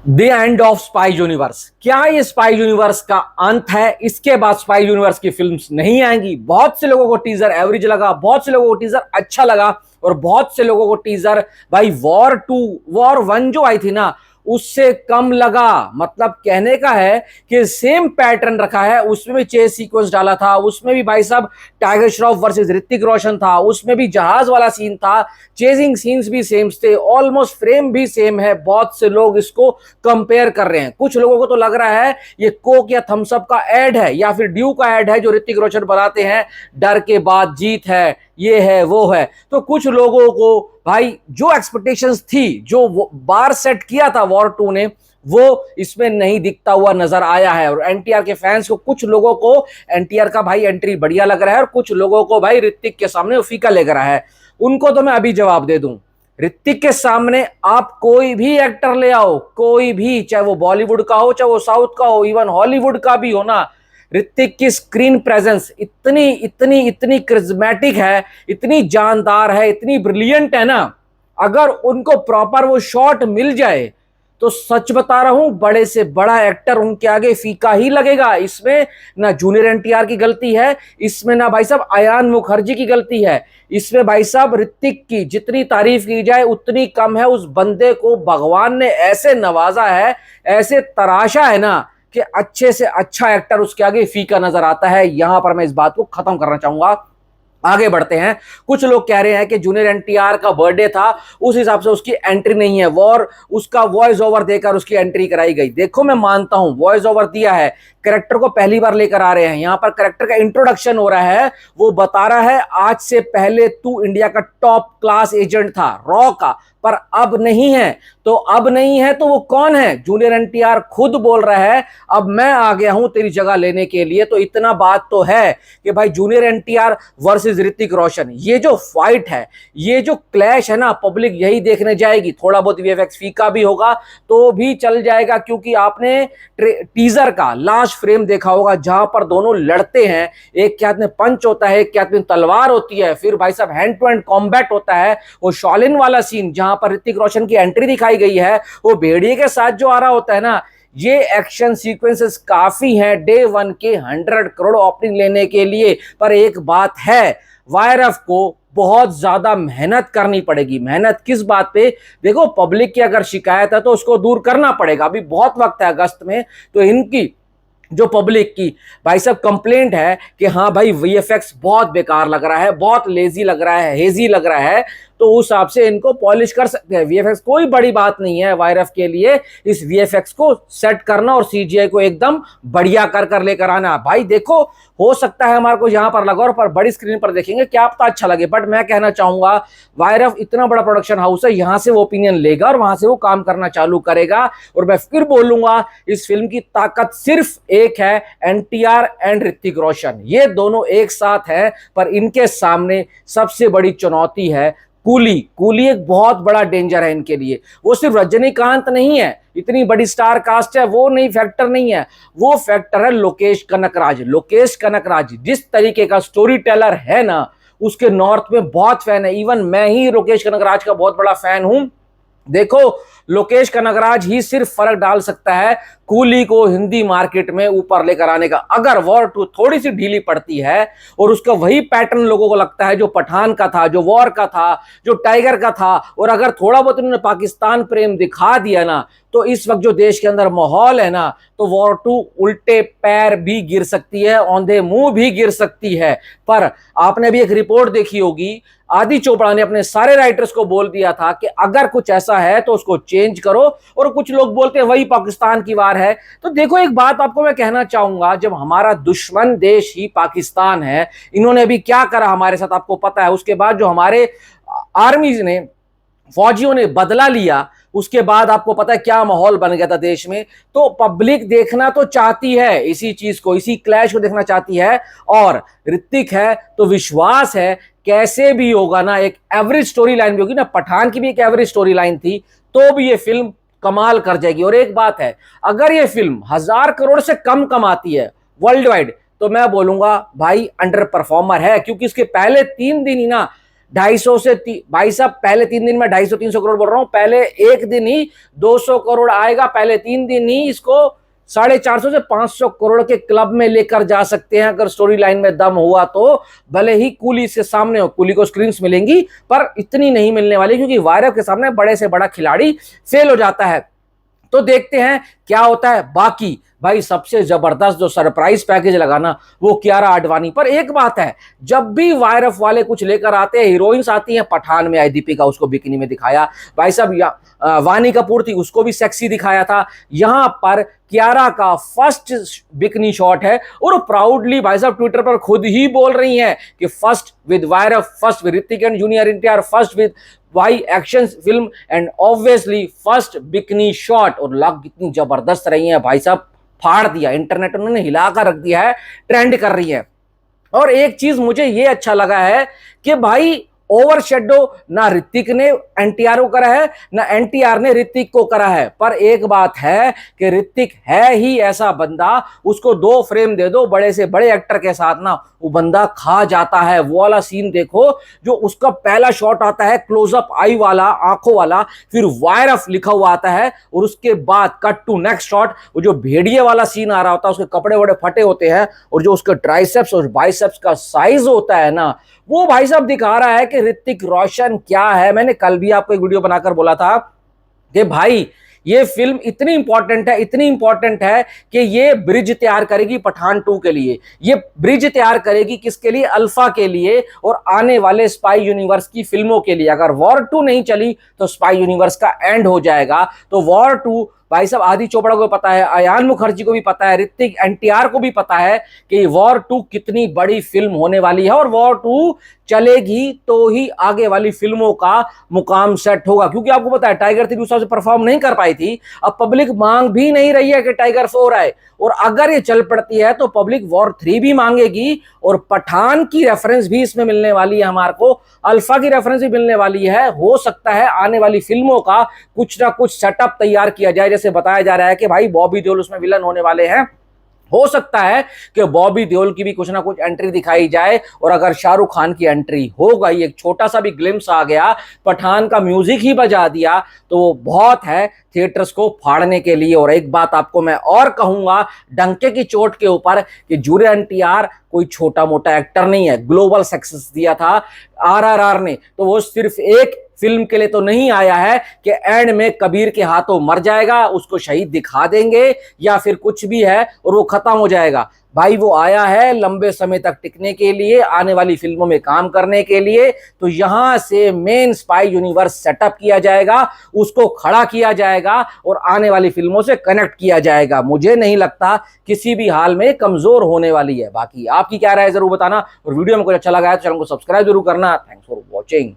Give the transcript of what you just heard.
The end of spy universe. क्या ये spy universe का अंत है? इसके बाद स्पाई यूनिवर्स की फिल्म्स नहीं आएंगी। बहुत से लोगों को टीजर एवरेज लगा, बहुत से लोगों को टीजर अच्छा लगा और बहुत से लोगों को टीजर भाई वॉर 1 जो आई थी ना उससे कम लगा। मतलब कहने का है कि सेम पैटर्न रखा है। उसमें भी चेस सीक्वेंस डाला था, उसमें भी भाई साहब टाइगर श्रॉफ वर्सेस ऋतिक रोशन था, उसमें भी जहाज वाला सीन था, चेजिंग सीन्स भी सेम थे, ऑलमोस्ट फ्रेम भी सेम है। बहुत से लोग इसको कंपेयर कर रहे हैं। कुछ लोगों को तो लग रहा है ये कोक या थम्सअप का एड है या फिर ड्यू का एड है जो ऋतिक रोशन बनाते हैं, डर के बाद जीत है, ये है वो है। तो कुछ लोगों को भाई जो एक्सपेक्टेशंस थी, जो बार सेट किया था वॉर 2 ने, वो इसमें नहीं दिखता हुआ नजर आया है। और एनटीआर के फैंस को, कुछ लोगों को एनटीआर का भाई एंट्री बढ़िया लग रहा है और कुछ लोगों को भाई ऋतिक के सामने वो फीका लग रहा है। उनको तो मैं अभी जवाब दे दूं, ऋतिक के सामने आप कोई भी एक्टर ले आओ, कोई भी, चाहे वो बॉलीवुड का हो, चाहे वो साउथ का हो, इवन हॉलीवुड का भी हो ना, ऋतिक की स्क्रीन प्रेजेंस इतनी इतनी इतनी क्रिज्मेटिक है, इतनी जानदार है, इतनी ब्रिलियंट है ना, अगर उनको प्रॉपर वो शॉट मिल जाए तो सच बता रहा हूं बड़े से बड़ा एक्टर उनके आगे फीका ही लगेगा। इसमें ना जूनियर एनटीआर की गलती है, इसमें ना भाई साहब अयान मुखर्जी की गलती है, इसमें भाई साहब ऋतिक की जितनी तारीफ की जाए उतनी कम है। उस बंदे को भगवान ने ऐसे नवाजा है, ऐसे तराशा है ना कि अच्छे से अच्छा एक्टर उसके आगे फीका नजर आता है। यहां पर मैं इस बात को खत्म करना चाहूंगा। आगे बढ़ते हैं। कुछ लोग कह रहे हैं कि जूनियर एनटीआर का बर्थडे था, उस हिसाब से उसकी एंट्री नहीं है, उसका वॉइस ओवर देकर उसकी एंट्री कराई गई। देखो मैं मानता हूं वॉइस ओवर दिया है, कैरेक्टर को पहली बार लेकर आ रहे हैं, यहां पर कैरेक्टर का इंट्रोडक्शन हो रहा है। वो बता रहा है आज से पहले तू इंडिया का टॉप क्लास एजेंट था रॉ का, पर अब नहीं है। तो अब नहीं है तो वो कौन है? जूनियर एनटीआर खुद बोल रहा है अब मैं आ गया हूं तेरी जगह लेने के लिए। तो इतना बात तो है कि भाई जूनियर एनटीआर वर्सेस ऋतिक रोशन, ये जो फाइट है, ये जो क्लैश है ना, पब्लिक यही देखने जाएगी। थोड़ा बहुत वीएफएक्स फीका भी होगा तो भी चल जाएगा, क्योंकि आपने टीजर का लास्ट फ्रेम देखा होगा जहां पर दोनों लड़ते हैं। एक के हाथ में पंच होता है, एक के हाथ में तलवार होती है, फिर भाई साहब हैंड टू हैंड कॉम्बैट होता है। वो शॉलिन वाला सीन जहां पर ऋतिक रोशन की एंट्री दिखाई गई है, वो भेड़िए के साथ जो आ रहा होता है ना, ये एक्शन सीक्वेंसेस काफी हैं डे 1 के 100 करोड़ ओपनिंग लेने के लिए। पर एक बात है, वायरफ को बहुत ज्यादा मेहनत करनी पड़ेगी। मेहनत किस बात पे? देखो पब्लिक की अगर शिकायत है तो उसको दूर करना पड़ेगा। अभी बहुत वक्त है अगस्त में, तो इनकी जो पब्लिक की भाई साहब कंप्लेंट है कि हाँ भाई वीएफएक्स बहुत बेकार लग रहा है, बहुत लेजी लग रहा है, हेजी लग रहा है, तो उस हिसाब से इनको पॉलिश कर सकते हैं। वीएफएक्स कोई बड़ी बात नहीं है वायरफ के लिए, इस वीएफएक्स को सेट करना और सीजीआई को एकदम बढ़िया कर कर लेकर आना। भाई देखो, हो सकता है हमारे को यहां पर लगा और पर बड़ी स्क्रीन पर देखेंगे क्या पता अच्छा लगे, बट मैं कहना चाहूंगा वायरफ इतना बड़ा प्रोडक्शन हाउस है, यहां से वो ओपिनियन लेगा और वहां से वो काम करना चालू करेगा। और मैं फिर बोलूंगा, इस फिल्म की ताकत सिर्फ एक है, एनटीआर एंड ऋतिक रोशन, ये दोनों एक साथ हैं। पर इनके सामने सबसे बड़ी चुनौती है कूली। कूली एक बहुत बड़ा डेंजर है इनके लिए। वो सिर्फ रजनीकांत नहीं है, इतनी बड़ी स्टार कास्ट है, वो नहीं फैक्टर नहीं है, वो फैक्टर है लोकेश कनकराज। लोकेश कनकराज जिस तरीके का स्टोरी टेलर है ना, उसके नॉर्थ में बहुत फैन है। इवन मैं ही लोकेश कनकराज का बहुत बड़ा फैन हूं। देखो लोकेश कनगराज ही सिर्फ फर्क डाल सकता है कूली को हिंदी मार्केट में ऊपर लेकर आने का। अगर वॉर 2 थोड़ी सी ढीली पड़ती है और उसका वही पैटर्न लोगों को लगता है जो पठान का था, जो वॉर का था, जो टाइगर का था, और अगर थोड़ा बहुत उन्होंने पाकिस्तान प्रेम दिखा दिया ना, तो इस वक्त जो देश के अंदर माहौल है ना, तो वॉर 2 उल्टे पैर भी गिर सकती है, औंधे मुंह भी गिर सकती है। पर आपने भी एक रिपोर्ट देखी होगी, आदि चोपड़ा ने अपने सारे राइटर्स को बोल दिया था कि अगर कुछ ऐसा है तो उसको चेंज करो, और कुछ लोग बोलते हैं वही पाकिस्तान की वार है। तो देखो एक बात आपको मैं कहना चाहूंगा, जब हमारा दुश्मन देश ही पाकिस्तान है, इन्होंने अभी क्या करा हमारे साथ आपको पता है। उसके बाद जो हमारे आर्मी ने, फौजियों ने बदला लिया, उसके बाद आपको पता है क्या माहौल बन गया था देश में। तो पब्लिक देखना तो चाहती है इसी चीज को, इसी क्लैश को देखना चाहती है। और ऋतिक है तो विश्वास है कैसे भी होगा ना, एक एवरेज स्टोरी लाइन भी होगी ना, पठान की भी एक एवरेज स्टोरी लाइन थी, तो भी ये फिल्म कमाल कर जाएगी। और एक बात है, अगर ये फिल्म 1000 करोड़ से कम कमाती है वर्ल्ड वाइड, तो मैं बोलूंगा भाई अंडर परफॉर्मर है, क्योंकि इसके पहले 3 दिन ही ना 250 से भाई साहब पहले 3 दिन में 250-300 करोड़ बोल रहा हूं, पहले एक दिन ही 200 करोड़ आएगा, पहले 3 दिन ही इसको 450 से 500 करोड़ के क्लब में लेकर जा सकते हैं अगर स्टोरी लाइन में दम हुआ तो। भले ही कूली से सामने हो, कूली को स्क्रीन्स मिलेंगी पर इतनी नहीं मिलने वाली, क्योंकि वायरव के सामने बड़े से बड़ा खिलाड़ी फेल हो जाता है। तो देखते हैं क्या होता है। बाकी भाई सबसे जबरदस्त जो सरप्राइज पैकेज लगाना वो कियारा आडवाणी। पर एक बात है, जब भी वायरफ वाले कुछ लेकर आते हैं, हीरोइंस आती हैं, पठान में आई दीपिका, उसको बिकिनी में दिखाया भाई साहब, वानी कपूर थी, उसको भी सेक्सी दिखाया था। यहां पर कियारा का फर्स्ट बिकनी शॉट है और प्राउडली भाई साहब ट्विटर पर खुद ही बोल रही हैं कि first with YRF, first with Hrithik and junior NTR, first with Y action film and obviously first bikini shot. और लग कितनी जबरदस्त रही है भाई साहब, फाड़ दिया, इंटरनेट उन्होंने हिलाकर रख दिया है, ट्रेंड कर रही है। और एक चीज मुझे ये अच्छा लगा है कि भाई ओवरशैडो ना ऋतिक ने एनटीआर को करा है, ना एनटीआर ने ऋतिक को करा है। पर एक बात है कि ऋतिक है ही ऐसा बंदा, उसको 2 फ्रेम दे दो बड़े से बड़े एक्टर के साथ ना, वो बंदा खा जाता है। वो वाला सीन देखो जो उसका पहला शॉट आता है क्लोजअप आई वाला, आंखों वाला, फिर वायरफ लिखा हुआ आता है और उसके बाद कट टू नेक्स्ट शॉट, वो जो भेड़िए वाला सीन आ रहा होता है, उसके कपड़े बड़े फटे होते हैं और जो उसके ट्राइसेप्स और बाइसेप्स का साइज होता है ना, वो भाई साहब दिखा रहा है कि ऋतिक रोशन क्या है। मैंने कल भी आपको एक वीडियो बनाकर बोला था कि भाई ये फिल्म इतनी इंपॉर्टेंट है, इतनी इंपॉर्टेंट है कि ये ब्रिज तैयार करेगी पठान 2 के लिए। ये ब्रिज तैयार करेगी किसके लिए? अल्फा के लिए और आने वाले स्पाई यूनिवर्स की फिल्मों के लिए। अगर वॉर 2 नहीं चली तो स्पाई यूनिवर्स का एंड हो जाएगा। तो वॉर 2 भाई साहब आदि चोपड़ा को पता है, अयान मुखर्जी को भी पता है, ऋतिक एनटीआर को भी पता है कि वॉर 2 कितनी बड़ी फिल्म होने वाली है और वॉर 2 चलेगी तो ही आगे वाली फिल्मों का मुकाम सेट होगा। क्योंकि आपको पता है टाइगर 3 उस हिसाब से परफॉर्म नहीं कर पाई थी, अब पब्लिक मांग भी नहीं रही है कि टाइगर 4 आए, और अगर ये चल पड़ती है तो पब्लिक वॉर 3 भी मांगेगी और पठान की रेफरेंस भी इसमें मिलने वाली है, हमारे को अल्फा की रेफरेंस भी मिलने वाली है। हो सकता है आने वाली फिल्मों का कुछ ना कुछ सेटअप तैयार किया जाए, जैसे बताया जा रहा है कि भाई बॉबी देओल उसमें विलन होने वाले हैं। हो सकता है कि बॉबी देओल की भी कुछ ना कुछ एंट्री दिखाई जाए, और अगर शाहरुख खान की एंट्री हो गई, एक छोटा सा भी ग्लिम्स आ गया, पठान का म्यूजिक ही बजा दिया, तो वो बहुत है थिएटर्स को फाड़ने के लिए। और एक बात आपको मैं और कहूंगा डंके की चोट के ऊपर कि जूनियर एनटीआर कोई छोटा मोटा एक्टर नहीं है, ग्लोबल सक्सेस दिया था आरआरआर ने, तो वो सिर्फ एक फिल्म के लिए तो नहीं आया है कि एंड में कबीर के हाथों मर जाएगा, उसको शहीद दिखा देंगे या फिर कुछ भी है और वो खत्म हो जाएगा। भाई वो आया है लंबे समय तक टिकने के लिए, आने वाली फिल्मों में काम करने के लिए। तो यहां से मेन स्पाई यूनिवर्स सेटअप किया जाएगा, उसको खड़ा किया जाएगा और आने वाली फिल्मों से कनेक्ट किया जाएगा। मुझे नहीं लगता किसी भी हाल में कमजोर होने वाली है। बाकी आपकी क्या राय जरूर बताना, और वीडियो में कुछ अच्छा लगा है तो चैनल को सब्सक्राइब जरूर करना। Thanks for watching.